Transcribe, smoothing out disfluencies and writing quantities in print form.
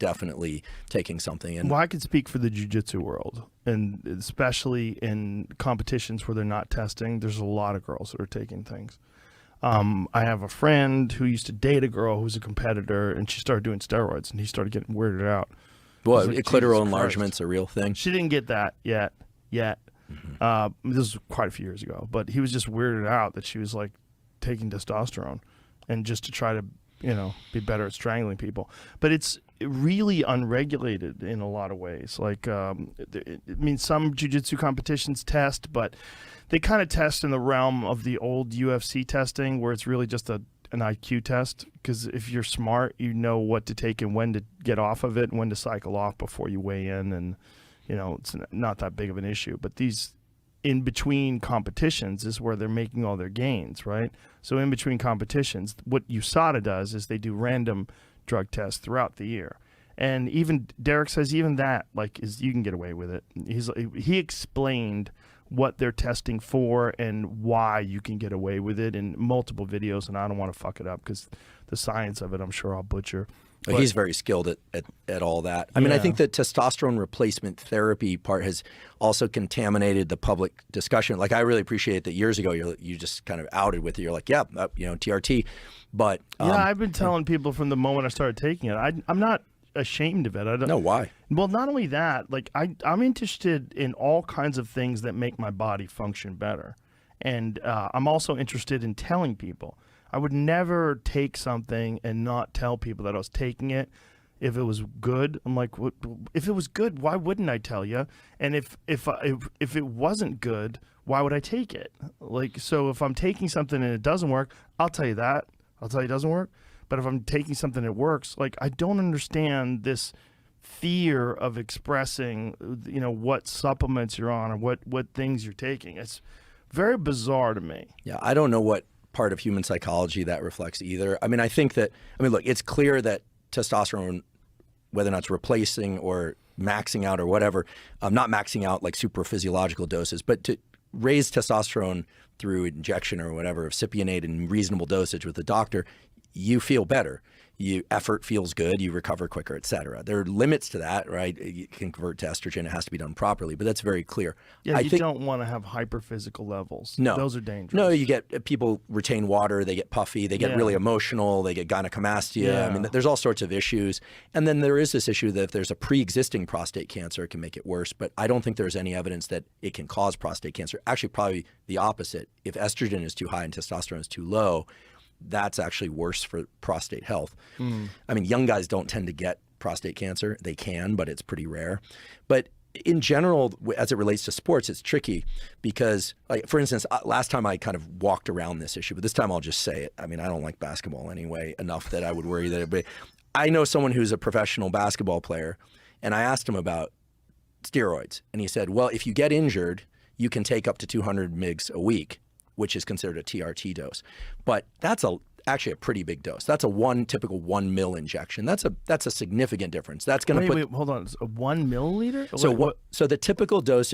definitely taking something. And well, I could speak for the jiu-jitsu world, and especially in competitions where they're not testing, there's a lot of girls that are taking things. I have a friend who used to date a girl who was a competitor, and she started doing steroids, and he started getting weirded out. Well, like, clitoral enlargement's a real thing. She didn't get that yet. Mm-hmm. This was quite a few years ago, but he was just weirded out that she was like taking testosterone, and just to try to, you know, be better at strangling people. But it's really unregulated in a lot of ways. Like, I mean, some jiu-jitsu competitions test, but they kind of test in the realm of the old UFC testing, where it's really just an IQ test. Because if you're smart, you know what to take and when to get off of it and when to cycle off before you weigh in. And, you know, it's not that big of an issue. But these in between competitions is where they're making all their gains, right? So in between competitions, what USADA does is they do random drug tests throughout the year. And even Derek says even that, like, is you can get away with it. He explained what they're testing for and why you can get away with it in multiple videos, and I don't want to fuck it up because the science of it, I'm sure I'll butcher. But he's very skilled at all that. I mean, I think the testosterone replacement therapy part has also contaminated the public discussion. Like, I really appreciate that years ago you just kind of outed with it. You're like, yeah, you know, TRT. But yeah, I've been telling people from the moment I started taking it. I'm not ashamed of it. I don't know why. Well, not only that, like I'm interested in all kinds of things that make my body function better, and I'm also interested in telling people. I would never take something and not tell people that I was taking it if it was good. I'm like, if it was good, why wouldn't I tell you? And if it wasn't good, why would I take it? Like, so if I'm taking something and it doesn't work, I'll tell you that. I'll tell you it doesn't work. But if I'm taking something that works, like, I don't understand this fear of expressing, you know, what supplements you're on or what things you're taking. It's very bizarre to me. Yeah, I don't know what part of human psychology that reflects either. I mean, I think that, I mean, look, it's clear that testosterone, whether or not it's replacing or maxing out or whatever, not maxing out like super physiological doses, but to raise testosterone through injection or whatever of cypionate in reasonable dosage with the doctor, you feel better. Effort feels good, you recover quicker, et cetera. There are limits to that, right? You can convert to estrogen, it has to be done properly, but that's very clear. Yeah, you don't want to have hyperphysical levels. No. Those are dangerous. No, you get, people retain water, they get puffy, they get really emotional, they get gynecomastia. Yeah. I mean, there's all sorts of issues. And then there is this issue that if there's a pre-existing prostate cancer, it can make it worse, but I don't think there's any evidence that it can cause prostate cancer. Actually, probably the opposite. If estrogen is too high and testosterone is too low, that's actually worse for prostate health. I mean, young guys don't tend to get prostate cancer. They can, but it's pretty rare. But in general, as it relates to sports, it's tricky because, like, for instance, last time I kind of walked around this issue, but this time I'll just say it. I mean, I don't like basketball anyway enough that I would worry that it. I know someone who's a professional basketball player, and I asked him about steroids, and he said, well, if you get injured, you can take up to 200 mgs a week, which is considered a TRT dose. But that's actually a pretty big dose. That's a typical 1 ml injection. That's a significant difference. That's going to Wait, hold on. It's a 1 milliliter? So the typical dosage